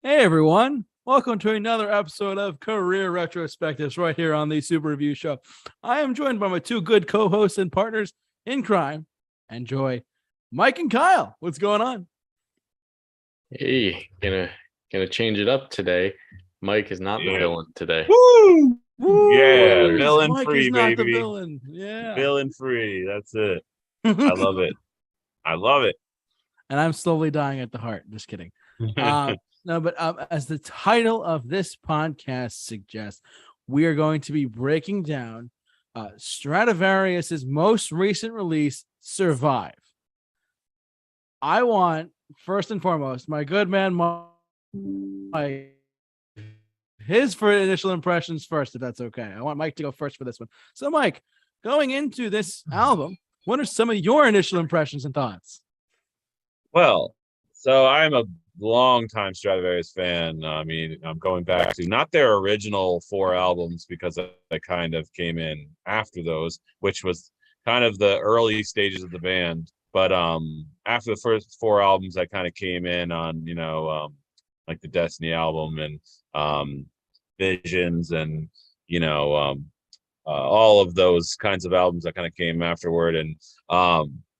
Hey everyone, welcome to another episode of Career Retrospectives right here on the Super Review Show. I am joined by my two good co-hosts and partners in crime and joy, Mike and Kyle. What's going on? Hey, gonna change it up today. Mike is not the Yeah. villain today. Woo! Yeah, Woo! villain Mike is free, not the baby. villain. Yeah. Villain free. That's it. I love it. I love it. And I'm slowly dying at the heart. Just kidding. No, but as the title of this podcast suggests, we are going to be breaking down Stradivarius's most recent release, Survive. I want, first and foremost, my good man Mike, his first initial impressions first, if that's okay. I want Mike to go first for this one. So, Mike, going into this album, what are some of your initial impressions and thoughts? Well, so I'm a longtime Stradivarius fan. I mean, I'm going back to not their original four albums because I kind of came in after those, which was kind of the early stages of the band. But after the first four albums, I kind of came in on, like the Destiny album and Visions and, all of those kinds of albums that kind of came afterward. And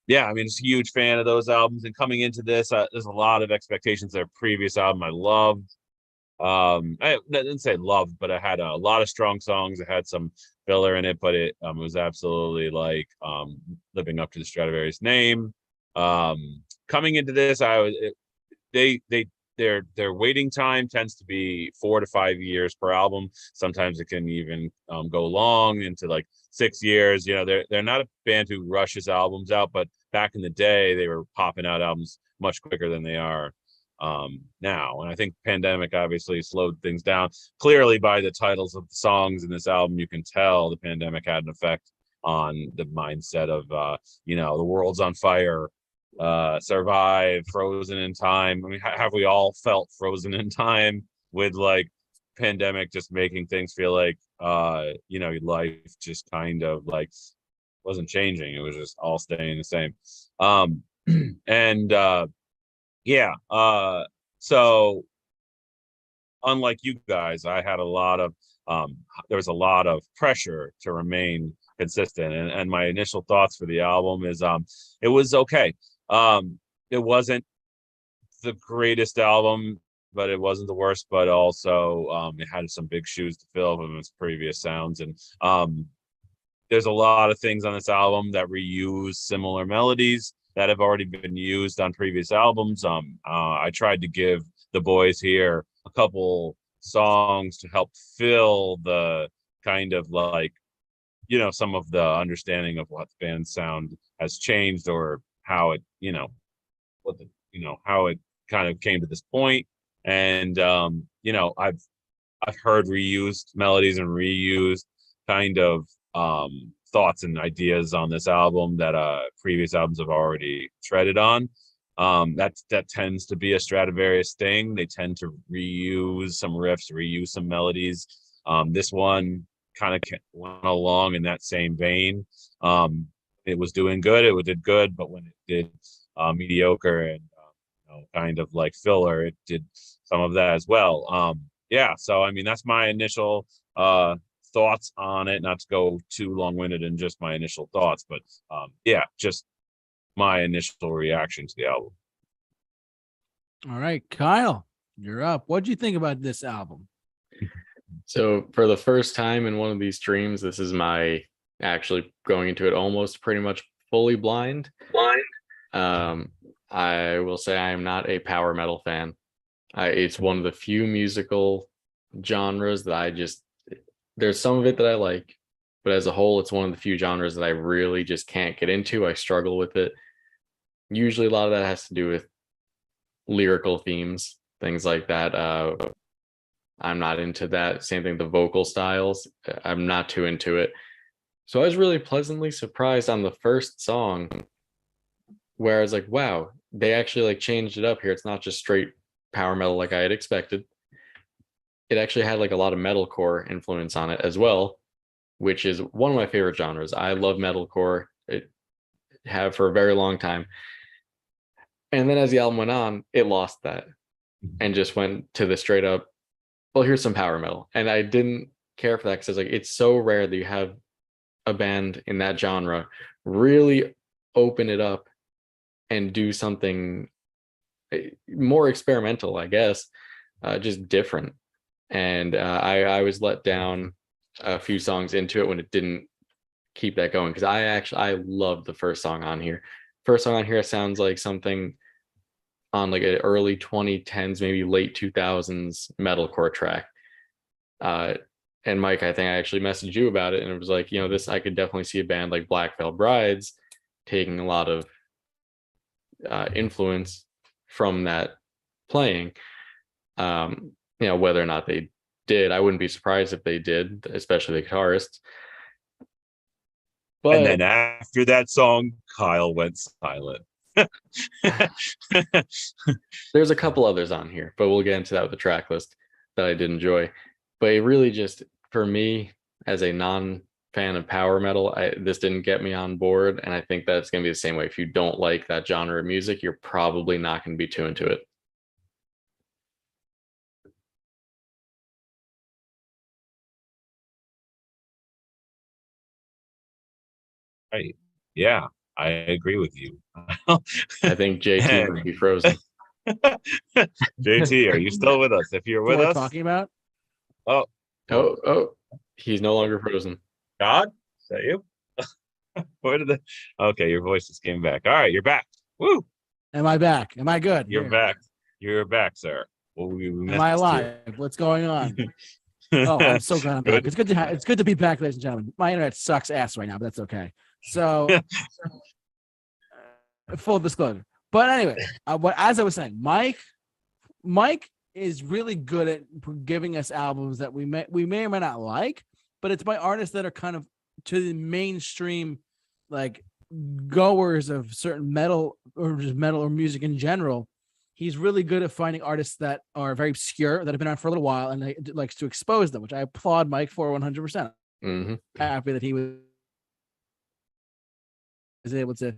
yeah, I mean, just a huge fan of those albums. And coming into this, there's a lot of expectations. Their previous album I loved. I didn't say loved, but I had a lot of strong songs. It had some filler in it, but it was absolutely like living up to the Stradivarius name. Coming into this, their waiting time tends to be 4 to 5 years per album. Sometimes it can even go long into like 6 years. You know, they're not a band who rushes albums out, but back in the day they were popping out albums much quicker than they are now. And I think pandemic obviously slowed things down. Clearly by the titles of the songs in this album, you can tell the pandemic had an effect on the mindset of the world's on fire, Survive, Frozen in Time. I mean, have we all felt frozen in time with like pandemic just making things feel like life just kind of like wasn't changing, it was just all staying the same. And yeah, so unlike you guys, I had a lot of there was a lot of pressure to remain consistent, and my initial thoughts for the album is it was okay. It wasn't the greatest album, but it wasn't the worst, but also it had some big shoes to fill from its previous sounds. And there's a lot of things on this album that reuse similar melodies that have already been used on previous albums. I tried to give the boys here a couple songs to help fill the kind of like, some of the understanding of what the band's sound has changed, or how it, how it kind of came to this point. And I've heard reused melodies and reused kind of thoughts and ideas on this album that previous albums have already treaded on. That tends to be a Stradivarius thing. They tend to reuse some riffs, reuse some melodies. This one kind of went along in that same vein. It was doing good. It did good, but when it did mediocre and kind of like filler, it did some of that as well. Yeah, so I mean that's my initial thoughts on it. Not to go too long-winded in just my initial thoughts, but yeah, just my initial reaction to the album. All right, Kyle, you're up. What do you think about this album? So for the first time in one of these streams, this is my actually going into it almost pretty much fully blind. I will say I am not a power metal fan. It's one of the few musical genres that there's some of it that I like, but as a whole, it's one of the few genres that I really just can't get into. I struggle with it. Usually a lot of that has to do with lyrical themes, things like that. I'm not into that. Same thing, the vocal styles, I'm not too into it. So I was really pleasantly surprised on the first song, where I was like, wow, they actually like changed it up here. It's not just straight power metal like I had expected. It actually had like a lot of metalcore influence on it as well, which is one of my favorite genres. I love metalcore. It have for a very long time. And then as the album went on, it lost that. and just went to the straight up, well, here's some power metal. And I didn't care for that because like it's so rare that you have a band in that genre really open it up and do something more experimental, I guess, just different. And I was let down a few songs into it when it didn't keep that going, because I love the first song on here. First song on here sounds like something on like an early 2010s, maybe late 2000s metalcore track. Uh, and Mike, I think I actually messaged you about it, and it was like, this, I could definitely see a band like Black Veil Brides taking a lot of influence from that playing. Whether or not they did, I wouldn't be surprised if they did, especially the guitarists. But, and then after that song, Kyle went silent. There's a couple others on here, but we'll get into that with the track list that I did enjoy. But it really just, for me, as a non-fan of power metal, this didn't get me on board. And I think that's going to be the same way. If you don't like that genre of music, you're probably not going to be too into it. Right. Yeah, I agree with you. I think JT might be frozen. JT, are you still with us? If you're with us, talking about. Oh, he's no longer frozen. God, is that you? Where did okay, your voice just came back. All right, you're back. Woo! Am I back? Am I good? You're back. You're back, sir. Well, am I alive? What's going on? Oh, I'm so glad I'm back. It's good to be back, ladies and gentlemen. My internet sucks ass right now, but that's okay. So, full disclosure. But anyway, as I was saying, Mike is really good at giving us albums that we may or may not like, but it's by artists that are kind of to the mainstream, like goers of certain metal or just metal or music in general. He's really good at finding artists that are very obscure, that have been on for a little while, and he likes to expose them, which I applaud Mike for 100%. Mm-hmm. Happy that he was able to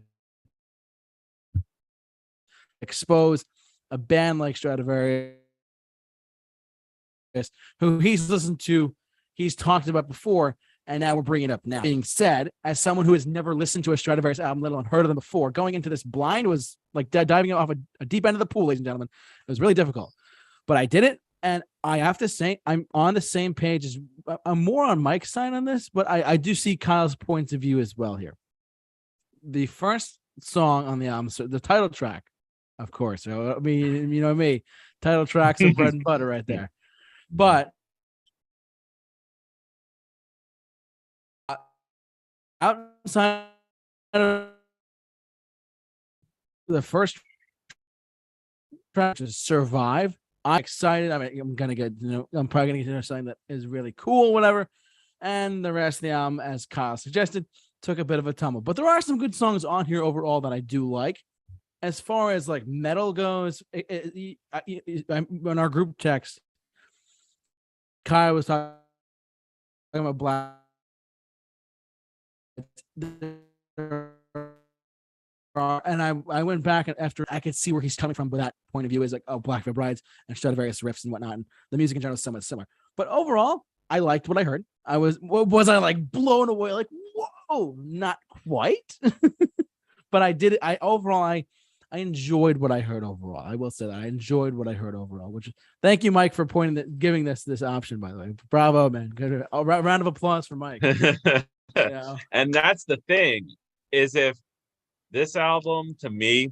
expose a band like Stradivarius, who he's listened to, he's talked about before, and now we're bringing it up now. Being said, as someone who has never listened to a Stradivarius album, let alone heard of them before, going into this blind was like diving off a deep end of the pool, ladies and gentlemen. It was really difficult, but I did it, and I have to say I'm on the same page as I'm more on Mike's side on this, but I do see Kyle's points of view as well here. The first song on the album, so the title track, of course. So, I mean, you know me, title tracks are bread and butter right there. But outside of the first track, to Survive, I'm excited. I mean, I'm probably gonna get to know something that is really cool, whatever. And the rest of the album, as Kyle suggested, took a bit of a tumble. But there are some good songs on here overall that I do like. As far as like metal goes, in our group text, Kyle was talking about Black. And I went back after I could see where he's coming from, but that point of view is like, oh, Black Veil Brides and Stradivarius riffs and whatnot. And the music in general is somewhat similar. But overall, I liked what I heard. Was I like blown away? Like, whoa, not quite. But I enjoyed what I heard overall. I will say that I enjoyed what I heard overall. Which, thank you, Mike, for giving this option. By the way, bravo, man! Good, a round of applause for Mike. And that's the thing, is if this album to me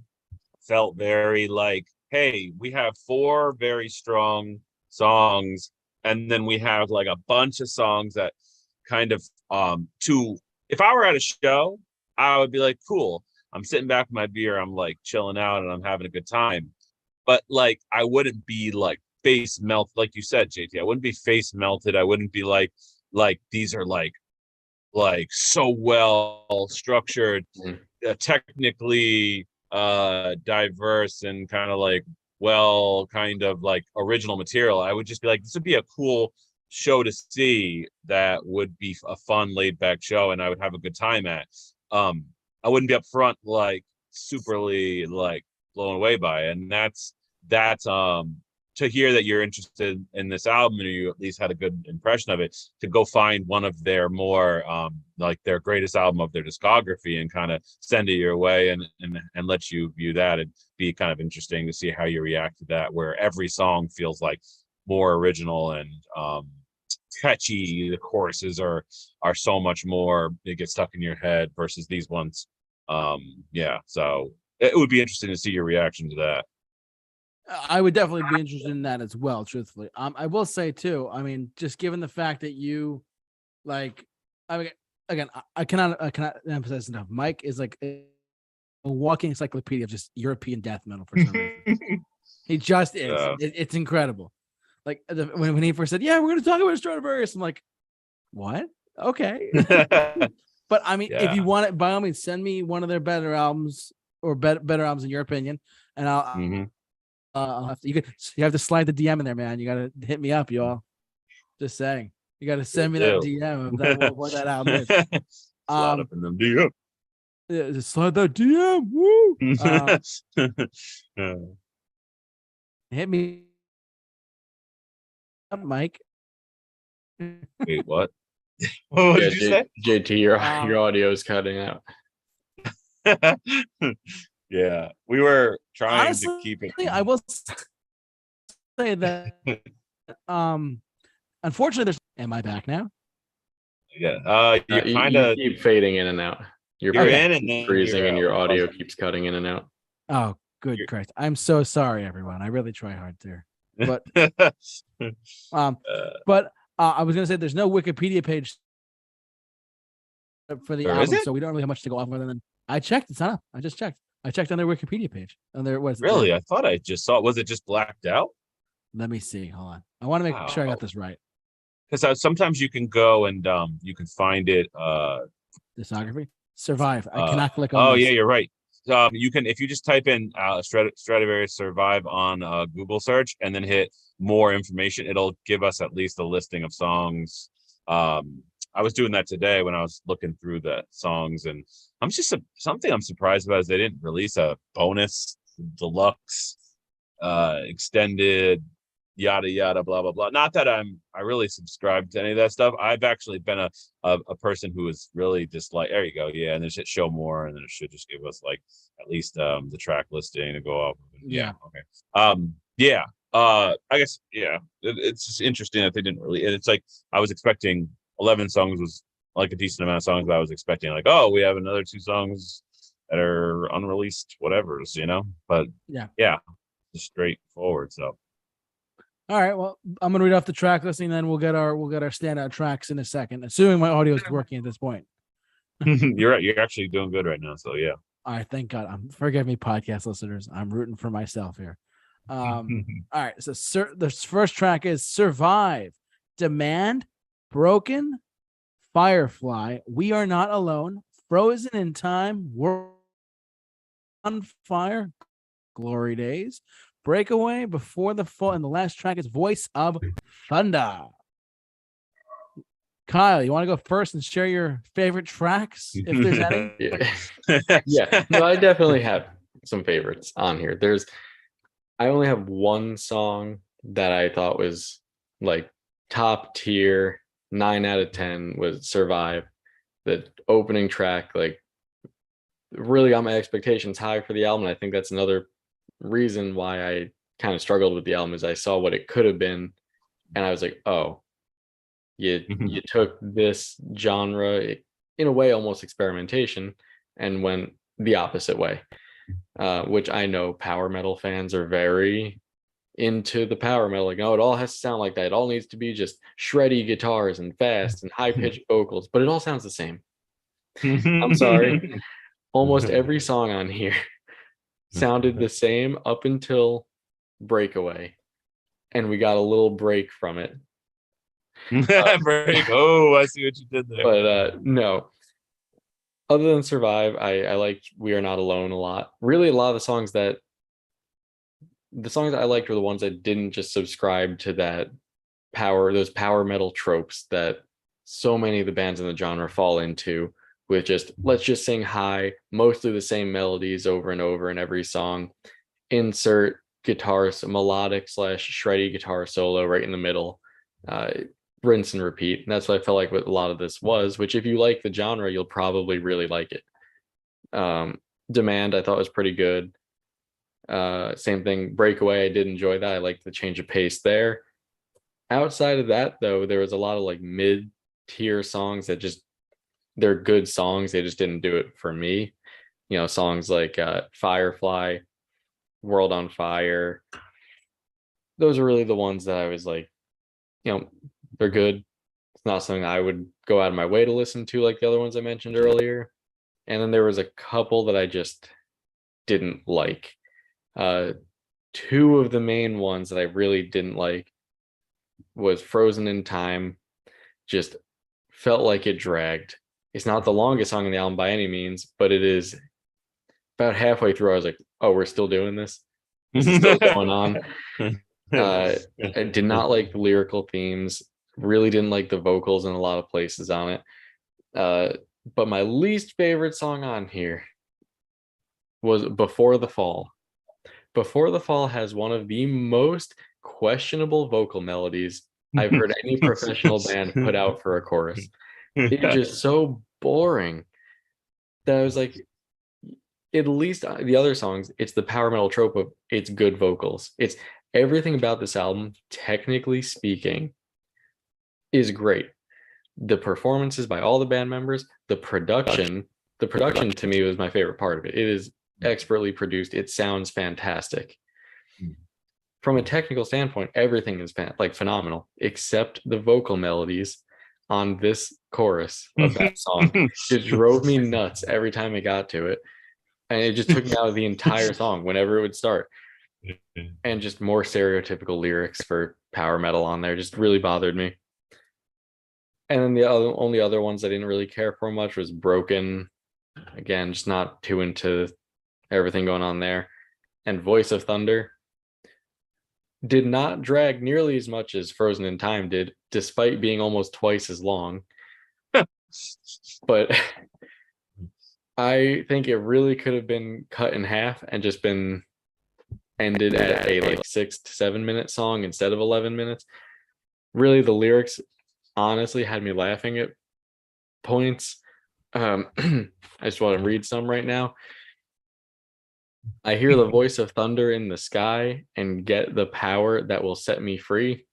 felt very like, hey, we have 4 very strong songs, and then we have like a bunch of songs that kind of if I were at a show, I would be like, cool, I'm sitting back with my beer, I'm like chilling out and I'm having a good time. But like, I wouldn't be like face melted, like you said, JT. I wouldn't be face melted. I wouldn't be like these are like so well structured, technically diverse, and kind of like original material. I would just be like, this would be a cool show to see, that would be a fun laid back show and I would have a good time at. I wouldn't be up front like superly like blown away by it. And that's to hear that you're interested in this album, or you at least had a good impression of it, to go find one of their more like their greatest album of their discography and kind of send it your way and let you view that. It'd be kind of interesting to see how you react to that, where every song feels like more original and catchy. The choruses are so much more, they get stuck in your head, versus these ones. So it would be interesting to see your reaction to that. I would definitely be interested in that as well, truthfully. I will say too, I mean, just given the fact that you like, I mean, again, I cannot emphasize enough. Mike is like a walking encyclopedia of just European death metal for some reason. He just is. It's incredible. Like when he first said, "Yeah, we're going to talk about Stradivarius," I'm like, "What? Okay." But I mean, if you want it, by all means, send me one of their better albums or better albums in your opinion, and I'll have to. You have to slide the DM in there, man. You got to hit me up, y'all. Just saying, you got to send me that DM of that what that album is. Slide up in them DM. Yeah, just slide that DM. Woo! Hit me up, Mike. Wait, what? What did you say? JT, your audio is cutting out. Yeah, we were trying Honestly, to keep it. I will say that unfortunately there's am I back now? Yeah. You kind of keep fading in and out. You're in and then freezing and your audio keeps cutting in and out. Oh, good Christ. I'm so sorry, everyone. I really try hard there. But I was gonna say there's no Wikipedia page for the album, so we don't really have much to go off of. Than I checked, it's not up. I just checked. I checked on their Wikipedia page. On their really? I thought I just saw. Was it just blacked out? Let me see. Hold on. I want to make sure I got this right. Because sometimes you can go and you can find it. Discography. Survive. I cannot click on. Oh yeah, you're right. You can, if you just type in Stradivarius Survive on Google search and then hit more information, it'll give us at least a listing of songs. I was doing that today when I was looking through the songs, and something I'm surprised about is they didn't release a bonus deluxe extended yada yada blah blah blah. Not that I really subscribe to any of that stuff. I've actually been a person who is really just like, there you go, yeah, and then it should show more, and then it should just give us like at least the track listing to go up. Okay. I guess it's just interesting that they didn't really. And it's like I was expecting 11 songs was like a decent amount of songs, but I was expecting like, oh, we have another 2 songs that are unreleased whatever's, but just straightforward. So all right, well, I'm gonna read off the track listing, then we'll get our standout tracks in a second, assuming my audio is working at this point. You're right. You're actually doing good right now, so yeah. All right, thank God. Forgive me, podcast listeners. I'm rooting for myself here. All right, so the first track is Survive, Demand, Broken, Firefly, We Are Not Alone, Frozen in Time, World on Fire, Glory Days, Breakaway, Before the Fall, and the last track is Voice of Thunder. Kyle, you want to go first and share your favorite tracks, if there's any? Yeah. No, I definitely have some favorites on here. I only have one song that I thought was like top tier, 9 out of 10 was Survive. The opening track, like, really got my expectations high for the album. I think that's another reason why I kind of struggled with the album, is I saw what it could have been, and I was like, oh, you took this genre, in a way almost experimentation, and went the opposite way, which I know power metal fans are very into the power metal. Like, oh, it all has to sound like that. It all needs to be just shreddy guitars and fast and high-pitched vocals, but it all sounds the same. I'm sorry. Almost every song on here sounded the same up until Breakaway, and we got a little break from it. Break. Oh, I see what you did there. But no, other than Survive, I like We Are Not Alone a lot. Really, a lot of the songs I liked were the ones that didn't just subscribe to those power metal tropes that so many of the bands in the genre fall into, with just, let's just sing high, mostly the same melodies over and over in every song, insert melodic / shreddy guitar solo right in the middle, rinse and repeat. And that's what I felt like what a lot of this was, which if you like the genre, you'll probably really like it. Demand I thought was pretty good. Same thing, Breakaway, I did enjoy that. I liked the change of pace there. Outside of that, though, there was a lot of like mid-tier songs that just, they're good songs, they just didn't do it for me. You know, songs like Firefly, World on Fire, those are really the ones that I was like, you know, they're good. It's not something I would go out of my way to listen to like the other ones I mentioned earlier. And then there was a couple that I just didn't like. Two of the main ones that I really didn't like was Frozen in Time. Just felt like it dragged. It's not the longest song in the album by any means, but it is about halfway through. I was like, oh, we're still doing this? This is still going on. I did not like the lyrical themes, really didn't like the vocals in a lot of places on it. But my least favorite song on here was Before the Fall. Before the Fall has one of the most questionable vocal melodies I've heard any professional band put out for a chorus. It's just so boring that I was like, at least the other songs, it's the power metal trope of it's good vocals. It's everything about this album, technically speaking, is great. The performances by all the band members, the production to me was my favorite part of it. It is expertly produced. It sounds fantastic. From a technical standpoint, everything is phenomenal, except the vocal melodies on this chorus of that song. It drove me nuts every time it got to it. And it just took me out of the entire song whenever it would start. And just more stereotypical lyrics for power metal on there just really bothered me. And then the only other ones I didn't really care for much was Broken. Again, just not too into everything going on there. And Voice of Thunder did not drag nearly as much as Frozen in Time did, despite being almost twice as long. But I think it really could have been cut in half and just been ended at a like 6 to 7 minute song instead of 11 minutes. Really, the lyrics honestly had me laughing at points. I just want to read some right now. I hear the voice of thunder in the sky and get the power that will set me free.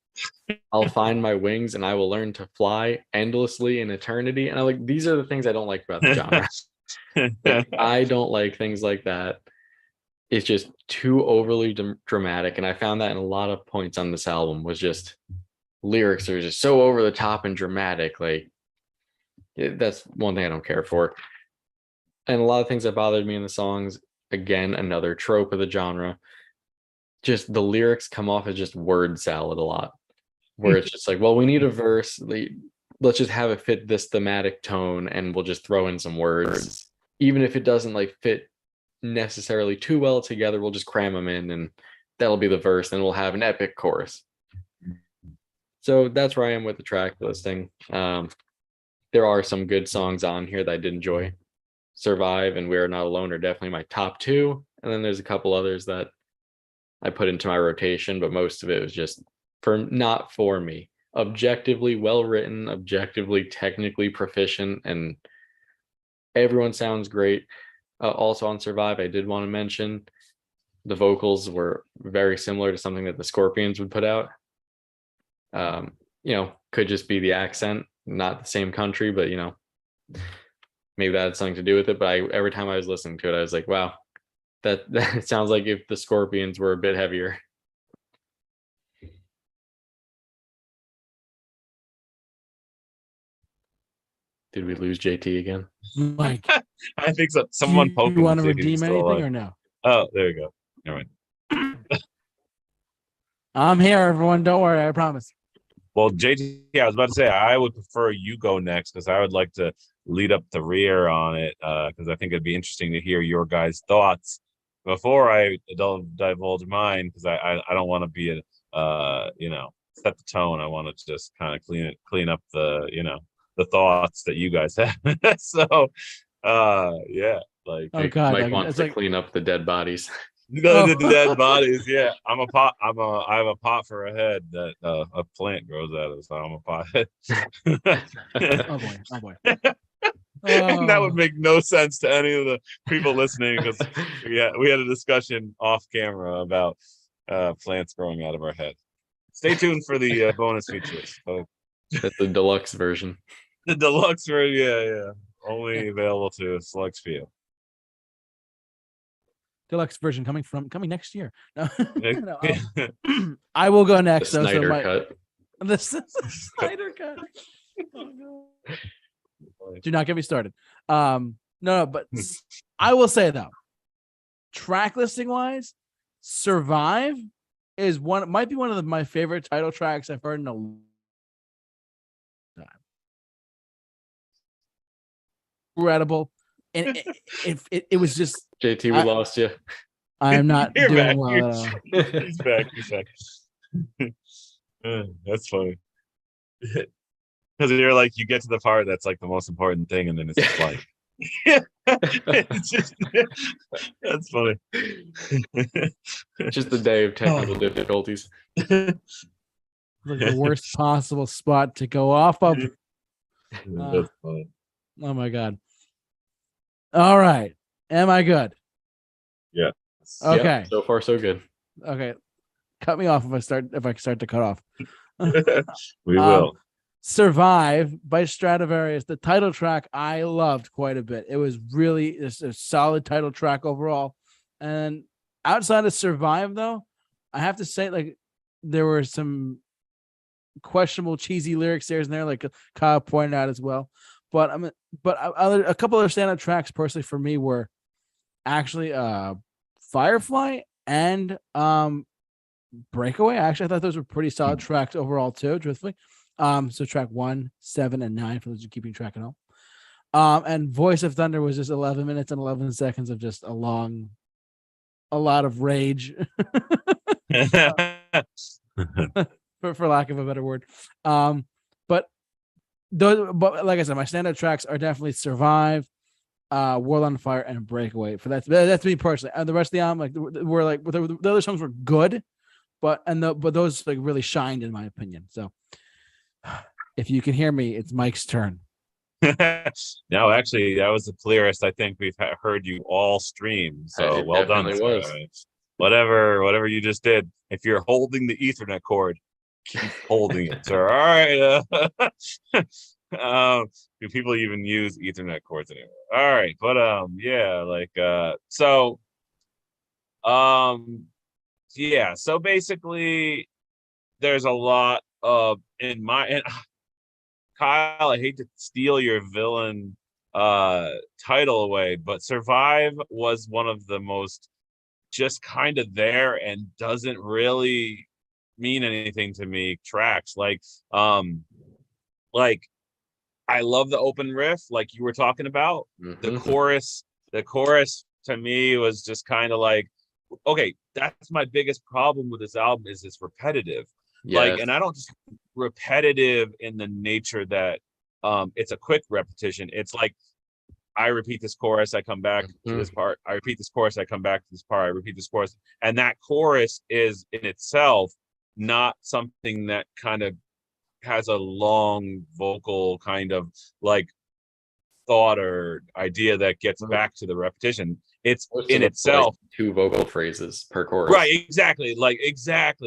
I'll find my wings and I will learn to fly endlessly in eternity. And I like, these are the things I don't like about the genre. Like, I don't like things like that. It's just too overly dramatic. And I found that in a lot of points on this album was just lyrics are just so over the top and dramatic. Like that's one thing I don't care for. And a lot of things that bothered me in the songs, again, another trope of the genre, just the lyrics come off as just word salad a lot, where it's just like, well, we need a verse, let's just have it fit this thematic tone and we'll just throw in some words. Even if it doesn't like fit necessarily too well together, we'll just cram them in and that'll be the verse, and we'll have an epic chorus. So that's where I am with the track listing. There are some good songs on here that I did enjoy. Survive and We Are Not Alone are definitely my top two. And then there's a couple others that I put into my rotation, but most of it was just not for me. Objectively well written, objectively technically proficient, and everyone sounds great. Also on Survive, I did want to mention the vocals were very similar to something that the Scorpions would put out. Could just be the accent, not the same country, but maybe that had something to do with it. But every time I was listening to it, I was like, wow, that sounds like if the Scorpions were a bit heavier. Did we lose JT again? Mike, I think so. Someone do you want to redeem anything or no? Oh, there you go. Never mind. I'm here, everyone. Don't worry, I promise. Well, JT, I was about to say I would prefer you go next because I would like to lead up the rear on it because I think it'd be interesting to hear your guys' thoughts before I divulge mine, because I don't want to be set the tone. I want to just kind of clean up the the thoughts that you guys have. So yeah, like oh god, Mike wants to clean up the dead bodies. The dead bodies. Yeah, I'm a pot. I have a pot for a head that a plant grows out of. So I'm a pothead. Oh boy. Oh boy. And that would Oh. make no sense to any of the people listening because we had a discussion off camera about plants growing out of our head. Stay tuned for the bonus features. That's the deluxe version. The deluxe version, yeah. Only available to a select few. Deluxe version coming next year. No, I will go next. The Snyder cut. The Snyder cut. Oh, no. Do not get me started. No, but I will say though, track listing wise, "Survive" might be one of my favorite title tracks I've heard in a long time. Incredible, and it was just JT. We lost you. I am not You're doing back. well. He's back. That's funny. Because you're like, you get to the part that's like the most important thing, and then it's just like, it's just, that's funny. Just the day of technical difficulties. Like the worst possible spot to go off of. That's funny. Oh my god! All right, am I good? Yeah. Okay. Yep, so far, so good. Okay, cut me off if I start to cut off. We will. "Survive" by Stradivarius, the title track I loved quite a bit. It was really a solid title track overall. And outside of "Survive," though, I have to say, like, there were some questionable, cheesy lyrics there and there, like Kyle pointed out as well. But a couple other stand-up tracks personally for me were actually "Firefly" and "Breakaway." Actually, I thought those were pretty solid tracks overall too, truthfully. So track 1, 7, and 9 for those who are keeping track at home. And "Voice of Thunder" was just 11 minutes and 11 seconds of just a lot of rage, for lack of a better word. But like I said, my standout tracks are definitely "Survive," "World on Fire," and "Breakaway." That's me personally. And the rest of the album, the other songs were good, but those like really shined in my opinion. So if you can hear me, it's Mike's turn. No, actually, that was the clearest I think we've heard you all stream. So It well done. was. Whatever you just did. If you're holding the Ethernet cord, keep holding it, sir. All right. Do people even use Ethernet cords anymore? All right, but so basically, there's a lot of Kyle, I hate to steal your villain title away, but "Survive" was one of the most just kind of there and doesn't really mean anything to me tracks. Like I love the open riff, like you were talking about. Mm-hmm. The chorus to me was just kind of like, okay, that's my biggest problem with this album is it's repetitive. Yes. Like, and I don't just repetitive in the nature that it's a quick repetition. It's like I repeat this chorus, I come back to this part. I repeat this chorus, I come back to this part. I repeat this chorus, and that chorus is in itself not something that kind of has a long vocal kind of like thought or idea that gets back to the repetition. It's in itself like 2 vocal phrases per chorus. Right, exactly.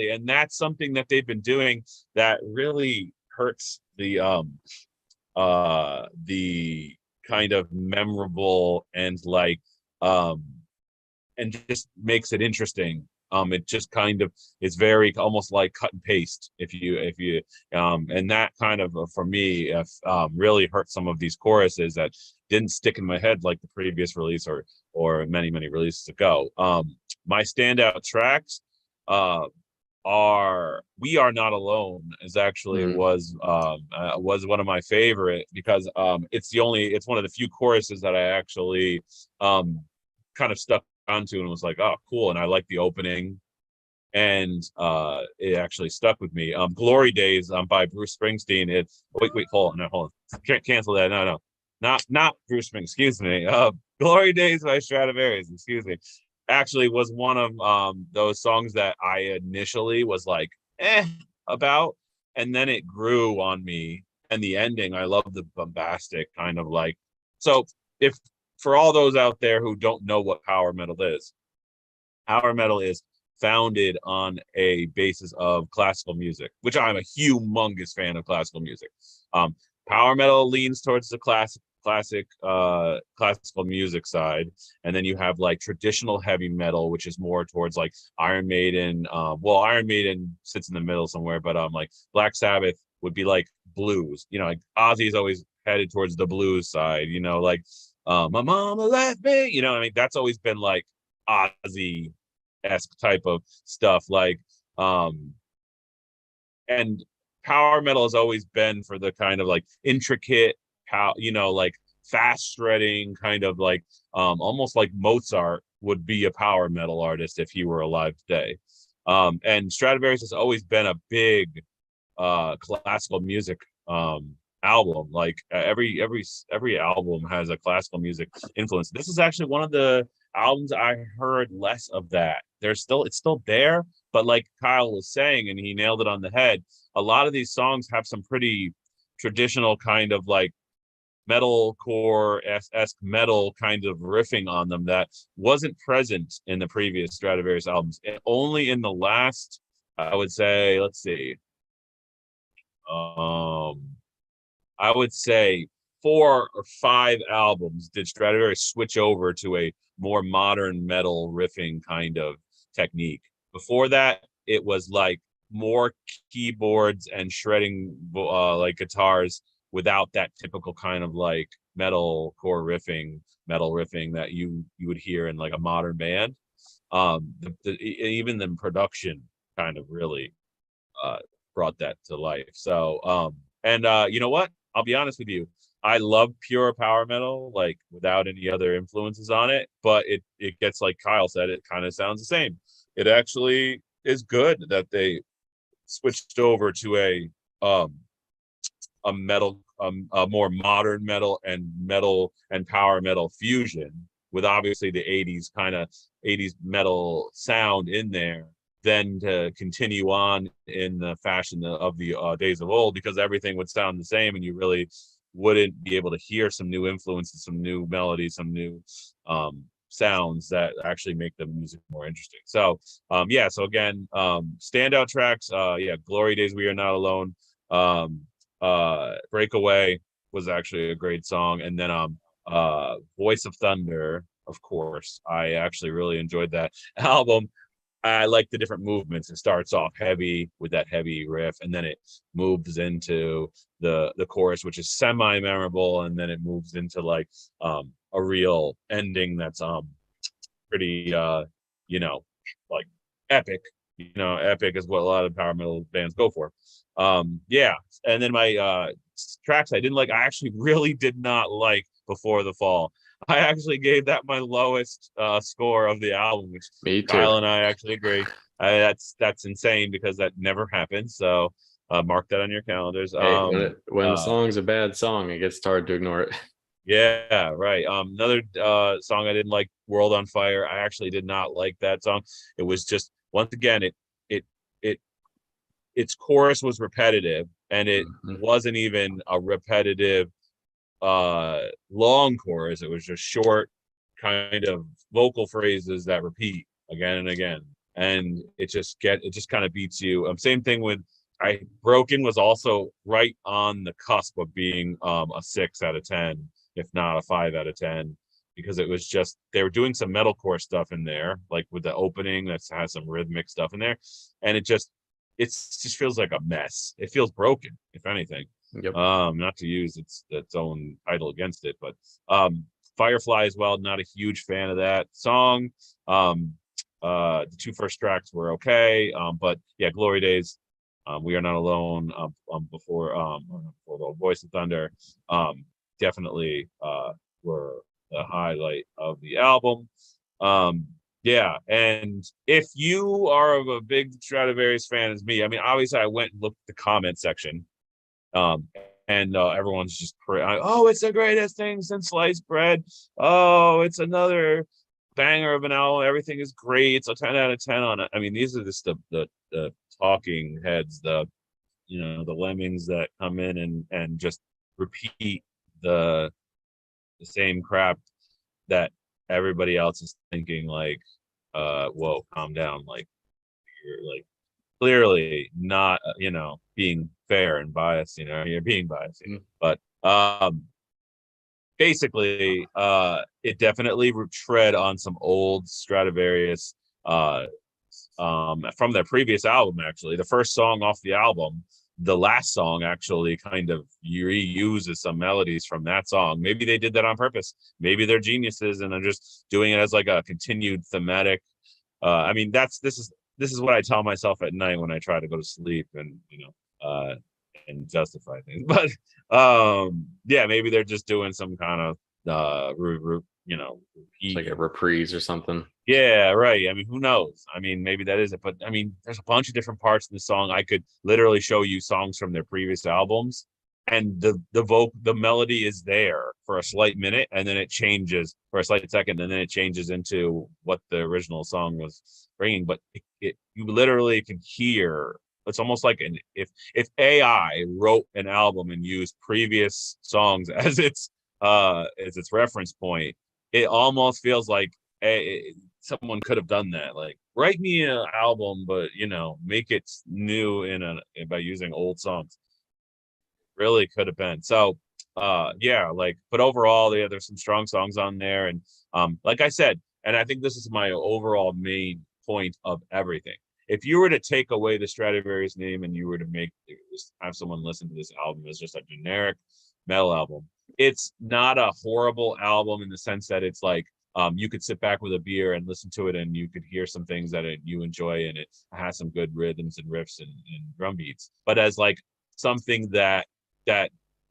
And that's something that they've been doing that really hurts the kind of memorable and and just makes it interesting. It just kind of is very almost like cut and paste if you and that kind of for me really hurt some of these choruses that didn't stick in my head like the previous release or many releases ago. My standout tracks are "We Are Not Alone" is actually was one of my favorite because it's one of the few choruses that I actually kind of stuck onto and was like, oh cool, and I like the opening and it actually stuck with me. "Glory Days" by Bruce Springsteen. It's wait hold on, can't cancel that. No, not Bruce Springsteen, excuse me. "Glory Days" by Stradivarius, excuse me. actually was one of those songs that I initially was like about, and then it grew on me. And the ending, I love the bombastic kind of like. So if for all those out there who don't know what power metal is founded on a basis of classical music, which I'm a humongous fan of classical music. Power metal leans towards the classical music side, and then you have like traditional heavy metal, which is more towards like Iron Maiden. Well, Iron Maiden sits in the middle somewhere, but like Black Sabbath would be like blues. You know, like Ozzy's always headed towards the blues side. You know, like my mama left me. You know, I mean, that's always been like Ozzy-esque type of stuff. Like, and power metal has always been for the kind of like intricate, like fast shredding kind of like almost like Mozart would be a power metal artist if he were alive today. And Stradivarius has always been a big classical music album. Like every album has a classical music influence. This is actually one of the albums I heard less of that. It's still there, but like Kyle was saying, and he nailed it on the head, a lot of these songs have some pretty traditional kind of like metalcore-esque metal kind of riffing on them that wasn't present in the previous Stradivarius albums. And only in the last, I would say, let's see, I would say 4 or 5 albums did Stradivarius switch over to a more modern metal riffing kind of technique. Before that, it was like more keyboards and shredding like guitars without that typical kind of like metal riffing that you would hear in like a modern band. Even the production kind of really brought that to life. So you know what? I'll be honest with you. I love pure power metal, like without any other influences on it, but it gets, like Kyle said, it kind of sounds the same. It actually is good that they switched over to a metal, a more modern metal and power metal fusion with obviously the 80s metal sound in there, then to continue on in the fashion of the days of old, because everything would sound the same and you really wouldn't be able to hear some new influences, some new melodies, some new sounds that actually make the music more interesting. So so again, standout tracks, Glory Days, We Are Not Alone, Breakaway was actually a great song, and then Voice of Thunder, of course. I actually really enjoyed that album. I like the different movements. It starts off heavy with that heavy riff, and then it moves into the chorus, which is semi-memorable, and then it moves into like a real ending that's pretty like epic. Epic is what a lot of power metal bands go for. And then my tracks I didn't like, I actually really did not like Before the Fall. I actually gave that my lowest score of the album, which Me too. Kyle and I actually agree. That's insane because that never happened. So mark that on your calendars. Hey, when a song's a bad song, it gets hard to ignore it. Yeah, right. Another song I didn't like, World on Fire. I actually did not like that song. It was just, once again, its chorus was repetitive, and it wasn't even a repetitive long chorus. It was just short kind of vocal phrases that repeat again and again, and it just kind of beats you. Same thing with Broken was also right on the cusp of being a 6 out of 10, if not a 5 out of 10, because it was just, they were doing some metalcore stuff in there, like with the opening that has some rhythmic stuff in there, and it just feels like a mess. It feels broken, if anything. Yep. Not to use its own title against it, but Firefly as well, not a huge fan of that song. The 2 first tracks were okay, but yeah, Glory Days, We Are Not Alone, before the Voice of Thunder, definitely were the highlight of the album. And if you are a big Stradivarius fan as me, I mean, obviously I went and looked at the comment section, and everyone's just, oh, it's the greatest thing since sliced bread. Oh, it's another banger of an album. Everything is great. It's a 10 out of 10 on it. I mean, these are just the talking heads, the lemmings that come in and just repeat the same crap that everybody else is thinking, like, whoa, calm down. Like, you're like clearly not, being fair and biased, you're being biased. But basically, it definitely tread on some old Stradivarius from their previous album. Actually, the first song off the album, the last song, actually kind of reuses some melodies from that song. Maybe they did that on purpose. Maybe they're geniuses and they're just doing it as like a continued thematic. I mean, this is what I tell myself at night when I try to go to sleep and and justify things. But yeah, maybe they're just doing some kind of it's like a reprise or something. Yeah, right. I mean, who knows? I mean, maybe that is it. But I mean, there's a bunch of different parts in the song. I could literally show you songs from their previous albums, and the melody is there for a slight minute, and then it changes for a slight second, and then it changes into what the original song was bringing. But you literally can hear. It's almost like if AI wrote an album and used previous songs as its reference point, it almost feels like someone could have done that. Like, write me an album, but make it new by using old songs. Really could have been. So yeah, like, but overall, yeah, there's some strong songs on there. And like I said, and I think this is my overall main point of everything. If you were to take away the Stradivarius name and you were to have someone listen to this album as just a generic metal album, it's not a horrible album in the sense that it's like you could sit back with a beer and listen to it and you could hear some things that you enjoy, and it has some good rhythms and riffs and drum beats. But as like something that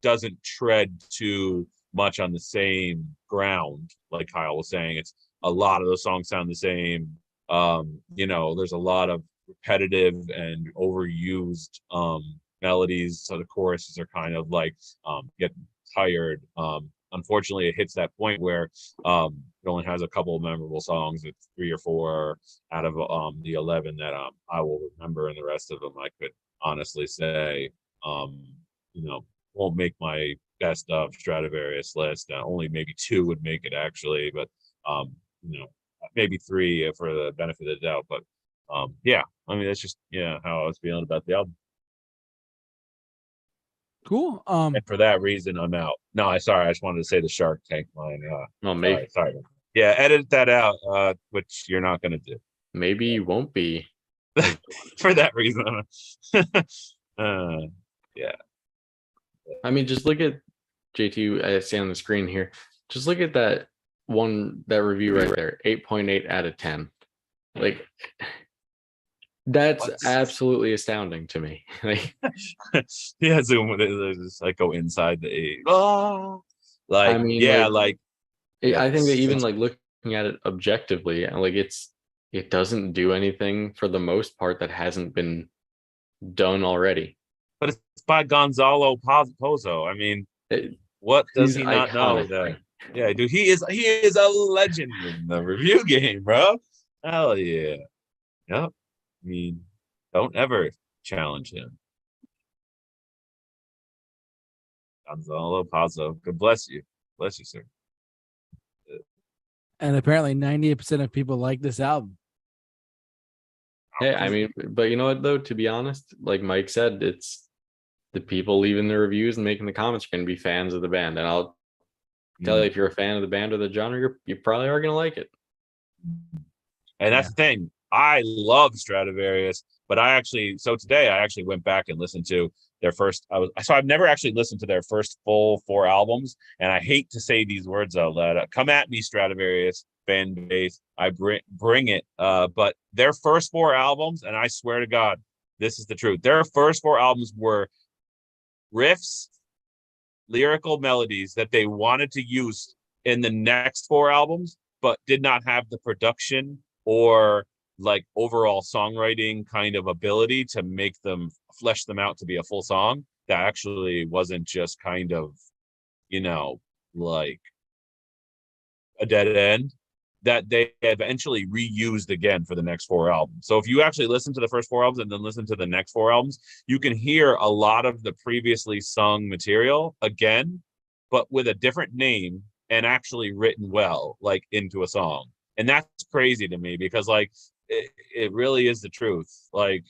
doesn't tread too much on the same ground, like Kyle was saying, it's a lot of those songs sound the same. There's a lot of repetitive and overused melodies, so the choruses are kind of like get tired. Unfortunately, it hits that point where it only has a couple of memorable songs. It's 3 or 4 out of the 11 that I will remember, and the rest of them I could honestly say won't make my best of Stradivarius list. Only maybe 2 would make it, actually, but maybe 3 for the benefit of the doubt. But yeah, I mean, that's just how I was feeling about the album. Cool. And for that reason, I'm out. No, I just wanted to say the Shark Tank line. Sorry. Yeah, edit that out, which you're not going to do. Maybe you won't be. For that reason. Yeah. I mean, just look at JT. I see on the screen here. Just look at that review right there. 8.8 out of 10. Like, that's absolutely astounding to me. Like, yeah, zoom with it. Just like go inside the 8. Oh, like, I mean, yeah, like I think that even like looking at it objectively, and like it doesn't do anything for the most part that hasn't been done already. But it's by Gonzalo Pozo. I mean, what does he not know? That, yeah, dude, he is a legend in the review game, bro. Hell yeah. Yep. I mean, don't ever challenge him. Gonzalo Pozo. God bless you. Bless you, sir. And apparently 98% of people like this album. Hey, I mean, but you know what, though? To be honest, like Mike said, it's the people leaving the reviews and making the comments are going to be fans of the band. And I'll tell you, if you're a fan of the band or the genre, you probably are going to like it. And that's the thing. I love Stradivarius, but today I actually went back and listened to their first. I've never actually listened to their first full 4 albums, and I hate to say these words out loud. Come at me, Stradivarius fan base. I bring it. But their first 4 albums, and I swear to God, this is the truth. Their first 4 albums were riffs, lyrical melodies that they wanted to use in the next 4 albums, but did not have the production or like overall songwriting kind of ability to make them flesh them out to be a full song that actually wasn't just kind of like a dead end. that they eventually reused again for the next 4 albums. So if you actually listen to the first 4 albums and then listen to the next 4 albums, you can hear a lot of the previously sung material again, but with a different name and actually written well, like into a song. And that's crazy to me because like it really is the truth. Like,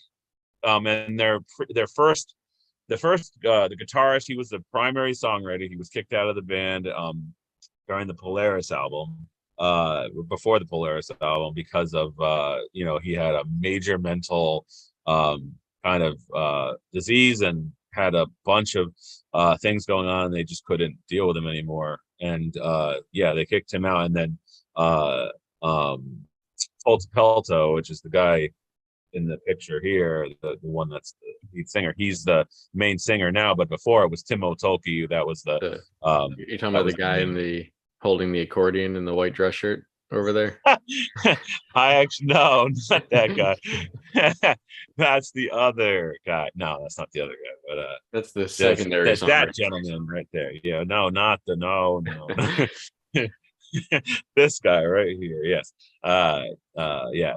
and the guitarist, he was the primary songwriter. He was kicked out of the band during the Polaris album, before the Polaris album, because of he had a major mental kind of disease and had a bunch of things going on, and they just couldn't deal with him anymore. And they kicked him out. And then Pelto, which is the guy in the picture here, the one that's the lead singer, he's the main singer now, but before it was Timo Tolkki. That was the you're talking about the guy in the holding the accordion in the white dress shirt over there? I actually, no, not that guy. That's the other guy. No, that's not the other guy, but that's the secondary song. That gentleman right there. Yeah, no, not the no. This guy right here. Yes.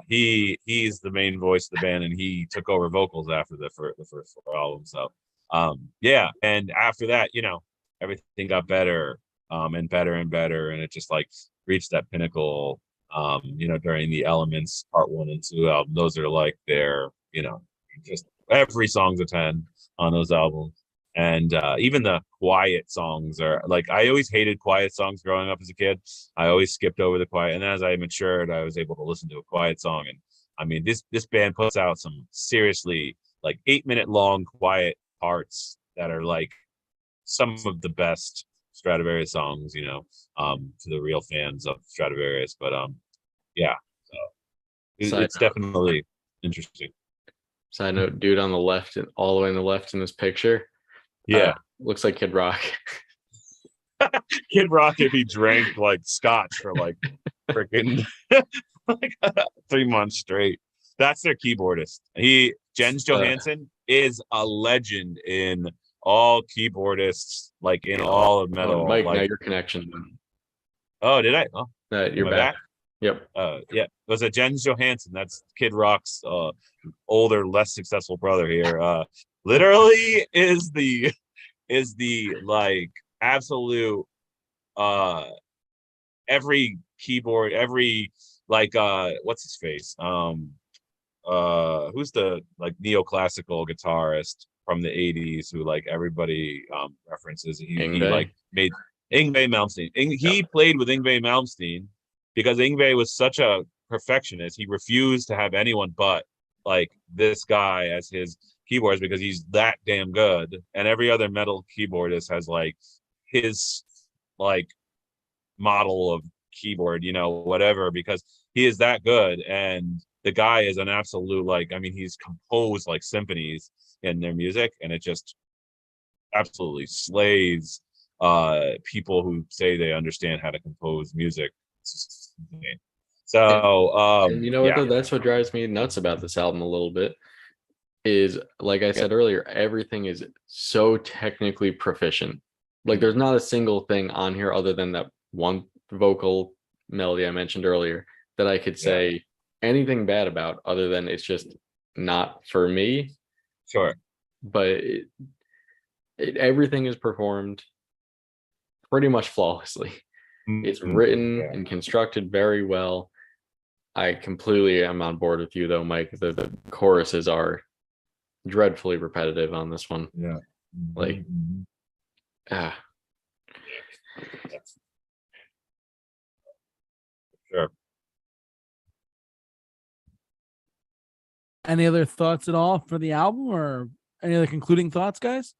He's the main voice of the band, and he took over vocals after the first 4 albums. So and after that, everything got better and better and better, and it just like reached that pinnacle during the Elements Part 1 and 2 album. Those are like their, just every song's a 10 on those albums. And even the quiet songs are like, I always hated quiet songs growing up as a kid. I always skipped over the quiet, and as I matured, I was able to listen to a quiet song. And I mean, this band puts out some seriously like 8-minute long quiet parts that are like some of the best Stradivarius songs, to the real fans of Stradivarius. But so it's definitely interesting. Side note, dude on the left, and all the way on the left in this picture, looks like Kid Rock. Kid Rock, if he drank like scotch for like freaking like 3 months straight. That's their keyboardist. Jens Johansson is a legend in all keyboardists, like in all of metal. Mike, like, now your connection. Oh, did I? Oh, you're back. Yep. It was a Jens Johansson. That's Kid Rock's older, less successful brother here. Literally is the like absolute every keyboard, every like what's his face? Who's the like neoclassical guitarist from the 80s who like everybody references? He like made Yngwie Malmsteen. He played with Yngwie Malmsteen because Yngwie was such a perfectionist. He refused to have anyone but like this guy as his keyboards because he's that damn good. And every other metal keyboardist has like his like model of keyboard, whatever, because he is that good. And the guy is an absolute, like, I mean, he's composed like symphonies in their music, and it just absolutely slays people who say they understand how to compose music. It's just insane. So and you know what though, that's what drives me nuts about this album a little bit is, like I said earlier, everything is so technically proficient. Like there's not a single thing on here other than that one vocal melody I mentioned earlier that I could say anything bad about, other than it's just not for me. Sure. But everything is performed pretty much flawlessly. It's written and constructed very well. I completely am on board with you though, Mike. The choruses are dreadfully repetitive on this one. Yeah. Like Sure. Any other thoughts at all for the album, or any other concluding thoughts, guys?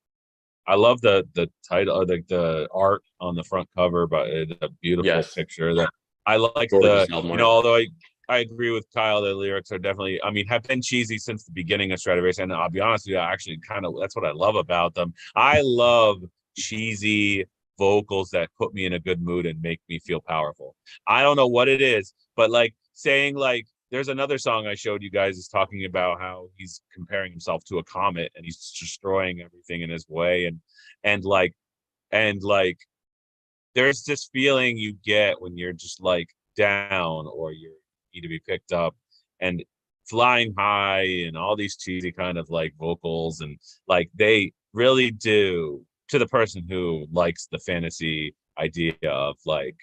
I love the title, the art on the front cover, but it's a beautiful picture. That I like although I agree with Kyle, the lyrics are definitely, I mean, have been cheesy since the beginning of Stradivarius, and I'll be honest with you, I actually kind of, that's what I love about them. I love cheesy vocals that put me in a good mood and make me feel powerful. I don't know what it is, but like saying like, there's another song I showed you guys is talking about how he's comparing himself to a comet and he's destroying everything in his way. And like, there's this feeling you get when you're just like down or you need to be picked up, and flying high and all these cheesy kind of like vocals, and like they really do, to the person who likes the fantasy idea of like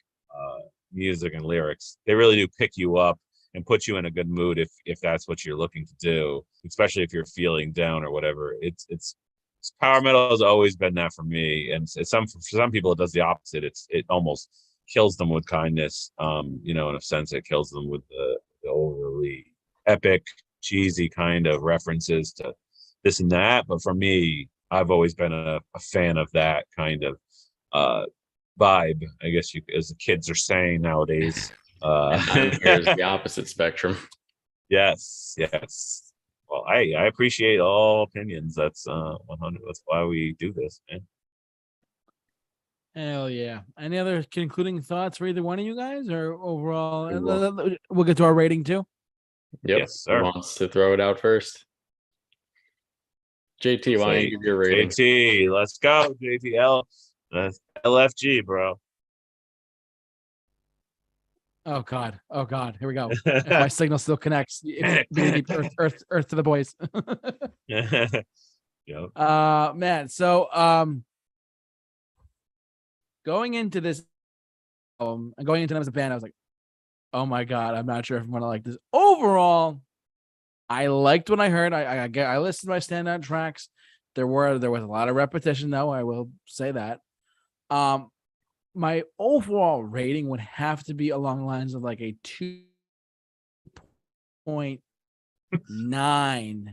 music and lyrics, they really do pick you up and put you in a good mood if that's what you're looking to do, especially if you're feeling down or whatever. It's power metal has always been that for me, and for some people it does the opposite. It almost kills them with kindness. In a sense, it kills them with the overly epic, cheesy kind of references to this and that. But for me, I've always been a fan of that kind of vibe, I guess as the kids are saying nowadays. There's the opposite spectrum. Yes. Well, I appreciate all opinions. That's 100. That's why we do this, man. Hell yeah. Any other concluding thoughts for either one of you guys, or overall? We'll get to our rating too. Yep. Yes, sir. Who wants to throw it out first? JT, why don't you give your rating? JT, let's go. JTL. LFG, bro. Oh God. Here we go. If my signal still connects, earth to the boys. Yep. Man. So, going into this and going into them as a band, I was like, oh my God, I'm not sure if I'm gonna like this. Overall, I liked what I heard. I listened to my standout tracks. There was a lot of repetition, though. I will say that. My overall rating would have to be along the lines of like a 2.9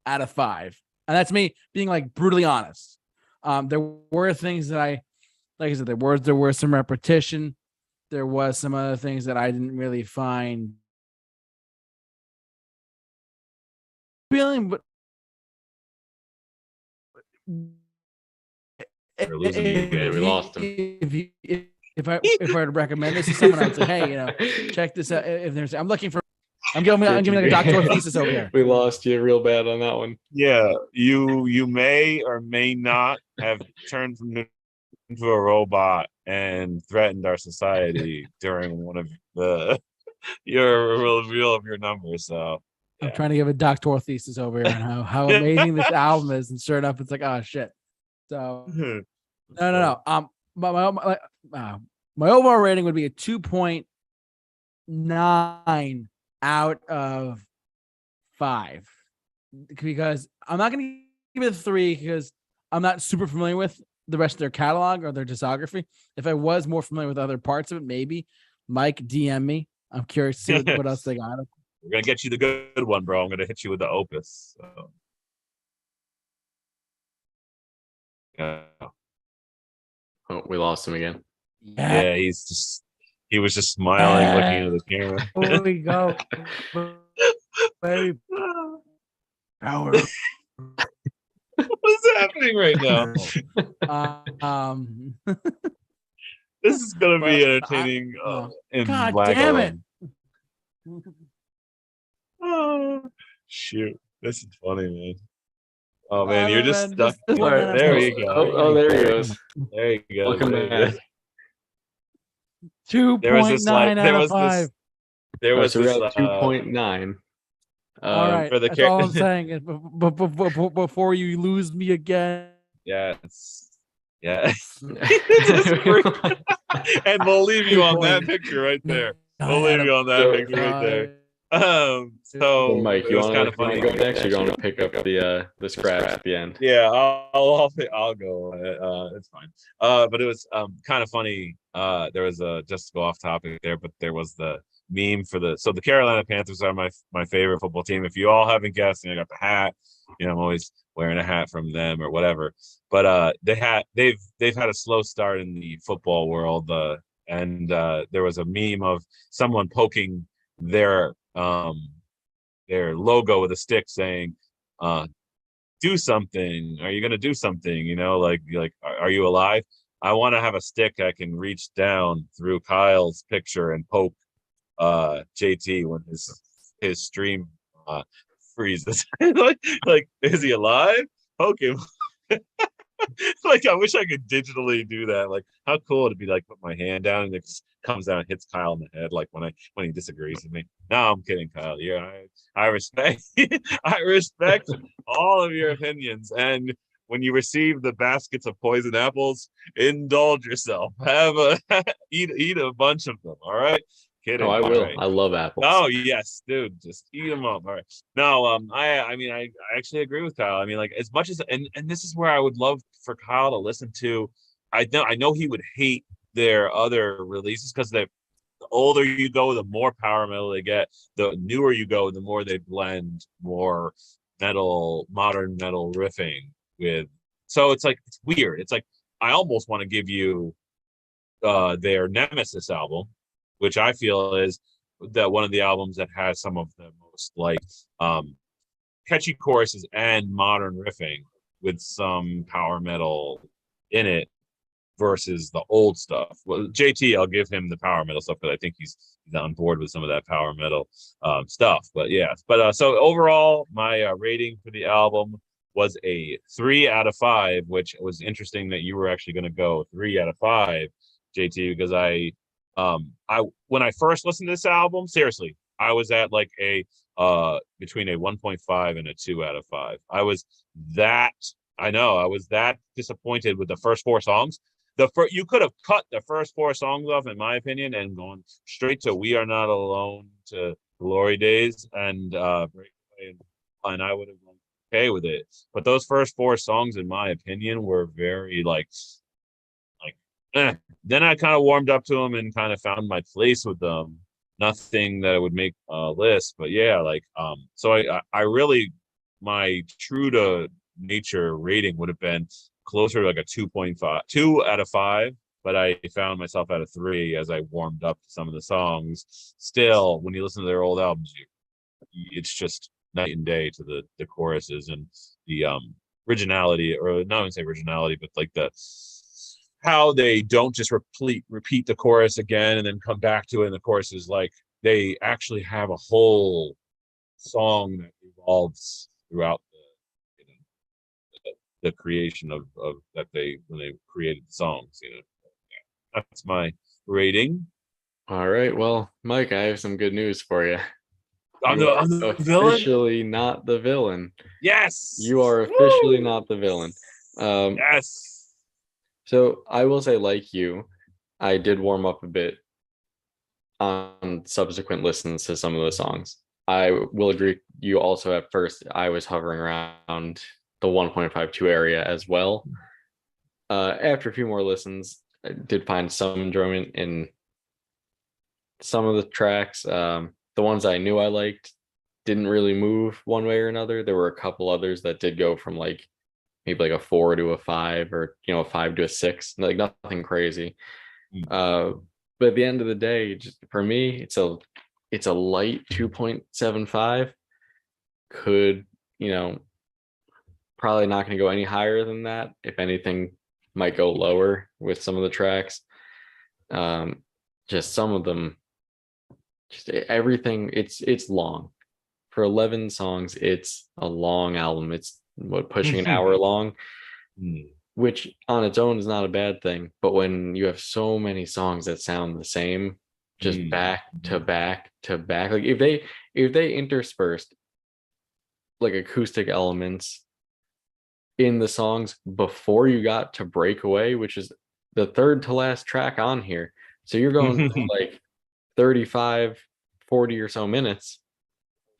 out of 5, and that's me being like brutally honest. There were things that like I said, there were some repetition. There was some other things that I didn't really find feeling, but we lost him. If I were to recommend this to someone, I would say, hey, check this out. If there's, I'm giving like a doctoral thesis over here. We lost you real bad on that one. Yeah, you may or may not have turned into a robot and threatened our society during one of your reveal of your numbers. So I'm trying to give a doctoral thesis over here on how amazing this album is, and sure enough, it's like, oh shit. So no. My overall rating would be a 2.9 out of 5, because I'm not going to give it a 3 because I'm not super familiar with the rest of their catalog or their discography. If I was more familiar with other parts of it, maybe Mike DM me. I'm curious to see what else they got. We're gonna get you the good one, bro. I'm gonna hit you with the opus. So. Oh, we lost him again. Yeah, he was just smiling, looking at the camera. Here we go. Baby. Power. What is happening right now? This is gonna be entertaining. God damn it! Oh, shoot, this is funny, man. Oh man, you're just stuck. Right, there you go. Oh, there he goes. There you go. Welcome back. 2.9 out of 5. There was 2.9. All right, for the that's all I'm saying. Before you lose me again. Yes. And we'll leave you on that picture right there. We'll leave you on that picture right there. So Mike, you want to funny. go next? You're going to pick up the scratch at the end. Yeah, I'll go. It's fine. But it was kind of funny. There was just to go off topic there, but there was the meme for the Carolina Panthers are my favorite football team. If you all haven't guessed, I got the hat. I'm always wearing a hat from them or whatever. But they've had a slow start in the football world. And there was a meme of someone poking their logo with a stick saying, do something. Are you going to do something? Are you alive? I want to have a stick I can reach down through Kyle's picture and poke JT when his stream freezes. like, is he alive? Poke him. Like, I wish I could digitally do that. Like, how cool it'd be, like, put my hand down and it just comes down and hits Kyle in the head, like when he disagrees with me. No, I'm kidding, Kyle. Yeah, I respect I respect all of your opinions. And when you receive the baskets of poison apples, indulge yourself. Have a eat a bunch of them. All right. Oh, Kidding. I All will. right. I love apples. Oh yes, dude, just eat them up. All right. No, I mean, I actually agree with Kyle. I mean, like, as much as, and this is where I would love for Kyle to listen to. I know he would hate their other releases because the older you go, the more power metal they get. The newer you go, the more they blend more metal, modern metal riffing with. So it's like, it's weird. It's like, I almost want to give you their Nemesis album, which I feel is that one of the albums that has some of the most, like, catchy choruses and modern riffing with some power metal in it versus the old stuff. Well, JT, I'll give him the power metal stuff because I think he's on board with some of that power metal stuff. But yeah, so overall, my rating for the album was a 3 out of 5, which was interesting that you were actually going to go 3 out of 5, JT, because I when I first listened to this album, seriously, I was at like a between a 1.5 and a 2 out of 5. I was that disappointed with the first 4 songs. You could have cut the first 4 songs off, in my opinion, and gone straight to "We Are Not Alone" to "Glory Days" and "Breakaway," and I would have been okay with it. But those first 4 songs, in my opinion, were very like eh. Then I kind of warmed up to them and kind of found my place with them. Nothing that would make a list, but yeah, like so I really, my true to nature rating would have been closer to like a 2.5, 2 out of 5, but I found myself at a 3 as I warmed up to some of the songs. Still, when you listen to their old albums, it's just night and day to the choruses and the originality, or not even say originality, but like the how they don't just repeat the chorus again and then come back to it. And the chorus is like, they actually have a whole song that evolves throughout the creation of that when they created the songs. That's my rating. All right. Well, Mike, I have some good news for you. I'm the villain. Officially not the villain. Yes. You are officially not the villain. Yes. So I will say, like you, I did warm up a bit on subsequent listens to some of the songs. I will agree. You also, at first, I was hovering around the 1.52 area as well. After a few more listens, I did find some enjoyment in some of the tracks. The ones I knew I liked didn't really move one way or another. There were a couple others that did go from like maybe like a 4 to a 5, or a 5 to a 6, like nothing crazy. But at the end of the day, just for me, it's a light 2.75. Could, probably not going to go any higher than that. If anything, might go lower with some of the tracks. Just some of them, just everything. It's long. For 11 songs, it's a long album. It's pushing an hour long, which on its own is not a bad thing. But when you have so many songs that sound the same, just back to back to back, like if they interspersed like acoustic elements in the songs before you got to Breakaway, which is the third to last track on here, so you're going like 35, 40 or so minutes,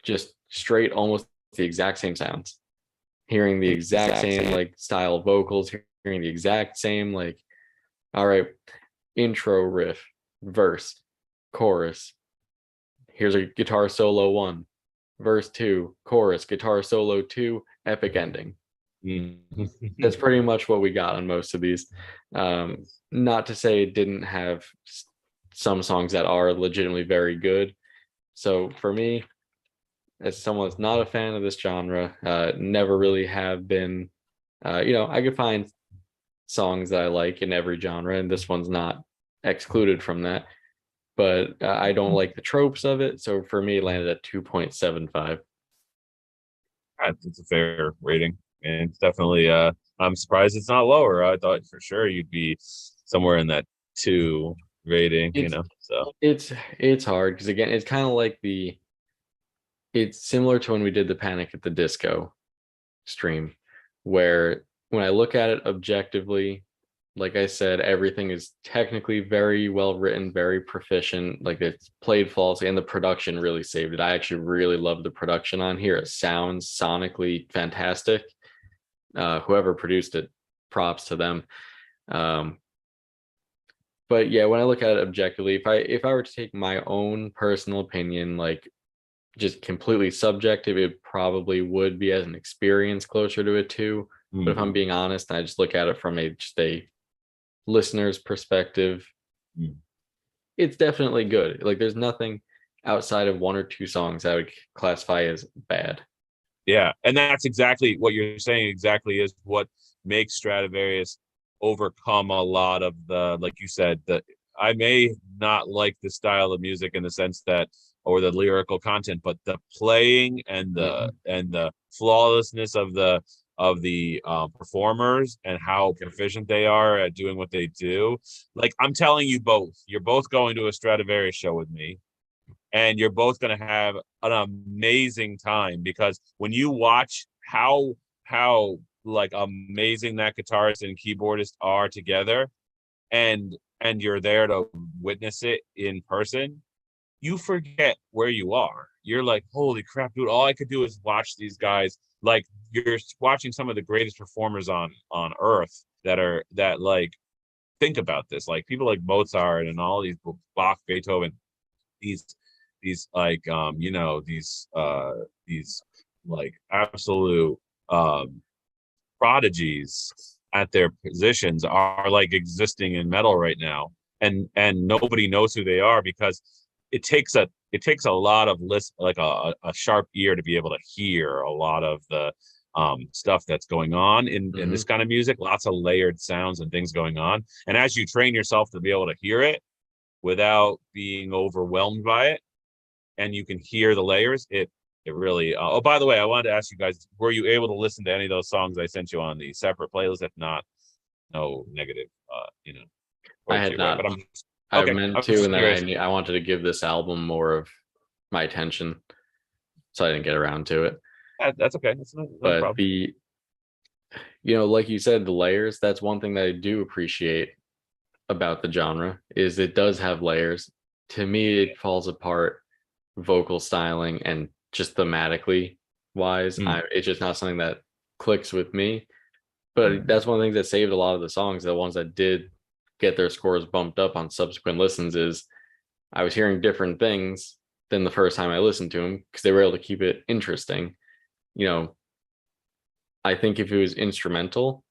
just straight, almost the exact same sounds, hearing the exact same like style of vocals, hearing the exact same like, all right, intro riff, verse, chorus, here's a guitar solo 1, verse 2, chorus, guitar solo 2, epic ending. That's pretty much what we got on most of these. Not to say it didn't have some songs that are legitimately very good. So for me, as someone that's not a fan of this genre, never really have been, I could find songs that I like in every genre, and this one's not excluded from that. But I don't like the tropes of it, so for me, it landed at 2.75. It's a fair rating, and it's definitely I'm surprised it's not lower. I thought for sure you'd be somewhere in that 2 rating, It's so it's hard because again, it's kind of like it's similar to when we did the Panic at the Disco stream, where when I look at it objectively, like I said, everything is technically very well written, very proficient, like it's played flawlessly, and the production really saved it. I actually really love the production on here. It sounds sonically fantastic. Whoever produced it, props to them. But yeah, when I look at it objectively, if I were to take my own personal opinion, like just completely subjective, it probably would be as an experience closer to a 2. But if I'm being honest, and I just look at it from just a listener's perspective, it's definitely good. Like there's nothing outside of 1 or 2 songs I would classify as bad. Yeah, and that's exactly what you're saying. Exactly is what makes Stradivarius overcome a lot of the, like you said, that I may not like the style of music in the sense that, or the lyrical content, but the playing and the flawlessness of the performers and how proficient they are at doing what they do. Like I'm telling you both, you're both going to a Stradivarius show with me, and you're both going to have an amazing time, because when you watch how like amazing that guitarist and keyboardist are together, and you're there to witness it in person, you forget where you are. You're like, holy crap, dude, all I could do is watch these guys. Like you're watching some of the greatest performers on earth that like, think about this, like people like Mozart and all these, Bach, Beethoven, these like these like absolute prodigies at their positions are like existing in metal right now, and nobody knows who they are, because it takes a lot of like a sharp ear to be able to hear a lot of the stuff that's going on in this kind of music. Lots of layered sounds and things going on, and as you train yourself to be able to hear it without being overwhelmed by it, and you can hear the layers, it really oh, by the way, I wanted to ask you guys, were you able to listen to any of those songs I sent you on the separate playlist? If not, no negative I had not. But I meant to, and curious. then I wanted to give this album more of my attention, so I didn't get around to it. That's okay. That's no But problem. like you said, the layers, that's one thing that I do appreciate about the genre, is it does have layers. To me, it falls apart vocal styling and just thematically wise. It's just not something that clicks with me. But that's one of the things that saved a lot of the songs, the ones that did get their scores bumped up on subsequent listens, is I was hearing different things than the first time I listened to them, because they were able to keep it interesting. I think if it was instrumental,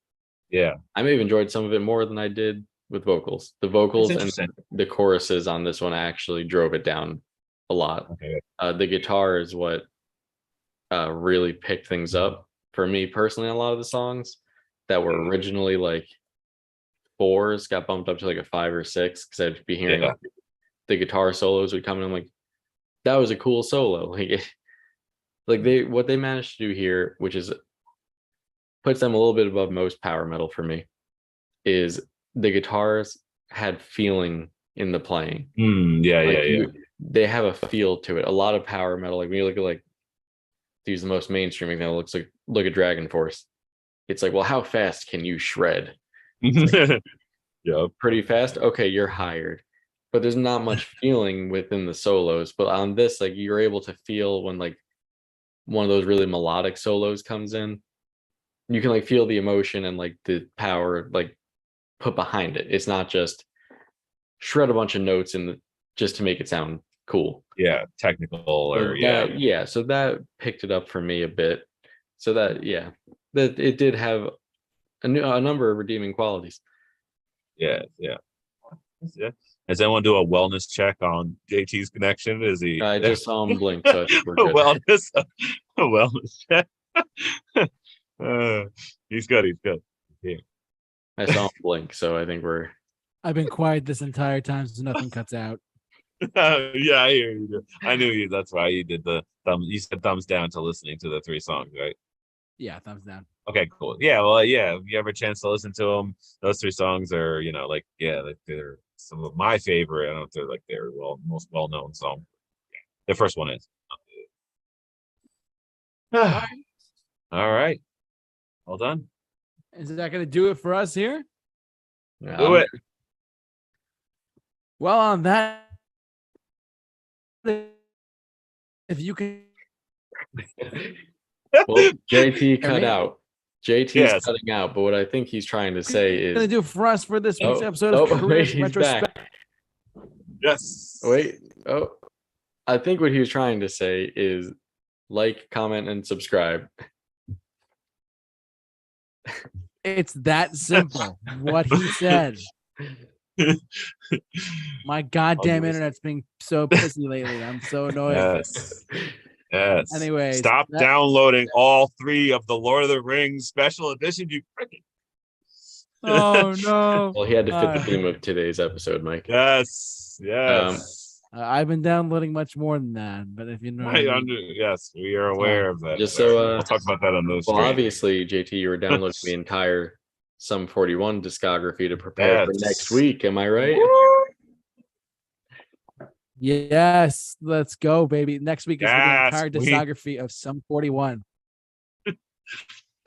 I may have enjoyed some of it more than I did with vocals. The vocals and the choruses on this one actually drove it down a lot. Okay. The guitar is what really picked things up for me personally. A lot of the songs that were originally like 4s got bumped up to like a 5 or 6, because I'd be hearing like, the guitar solos would come in. I'm like, that was a cool solo. Like what they managed to do here, which is puts them a little bit above most power metal for me, is the guitars had feeling in the playing. They have a feel to it. A lot of power metal, like when you look at, like, to use the most mainstream example, looks like, look at Dragon Force. It's like, well, how fast can you shred? Pretty fast. Okay, you're hired. But there's not much feeling within the solos. But on this, like, you're able to feel when like one of those really melodic solos comes in. You can like feel the emotion and like the power like put behind it. It's not just shred a bunch of notes just to make it sound cool. Technical or so that picked it up for me a bit. So that that it did have a number of redeeming qualities. Does anyone do a wellness check on JT's connection? Is he? I just saw him blink, so I think we're good. a wellness check. He's good. Yeah. I saw him blink, so I think we're. I've been quiet this entire time, so nothing cuts out. I hear you. I knew you. That's why you did the thumb. You said thumbs down to listening to the 3 songs, right? Yeah, thumbs down. Okay, cool. Yeah, well, yeah. If you have a chance to listen to them, those 3 songs are, like they're some of my favorite. I don't know if they're like their most well known song. The first one is. All right. All right. Well done. Is that going to do it for us here? Do it. Well, on that, if you can. Well, JT cut out. JT's Yes. cutting out, but what I think he's trying to say is going to do for us for this week's episode of wait, Retrospectives. Yes. Wait. Oh, I think what he was trying to say is like, comment, and subscribe. It's that simple. What he said. My goddamn internet's being so pissy lately. I'm so annoyed. Yes. Yes. Anyways, stop downloading all 3 of the Lord of the Rings special edition. You freaking. Oh no. Well, he had to fit the theme of today's episode, Mike. Yes. Yes. I've been downloading much more than that, but if you know, yes, we are aware of that. Just so we'll talk about that on those. Well, obviously, JT, you were downloading the entire Sum 41 discography to prepare for next week. Am I right? Yes, let's go, baby. Next week is the entire discography of Sum 41.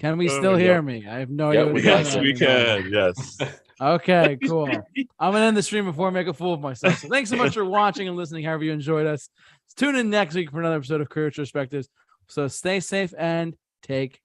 Can we still hear me? I have no idea. Yes, we can. Yes. Okay, cool. I'm gonna end the stream before I make a fool of myself. So thanks so much for watching and listening. However you enjoyed us, tune in next week for another episode of Career Retrospectives. So stay safe and take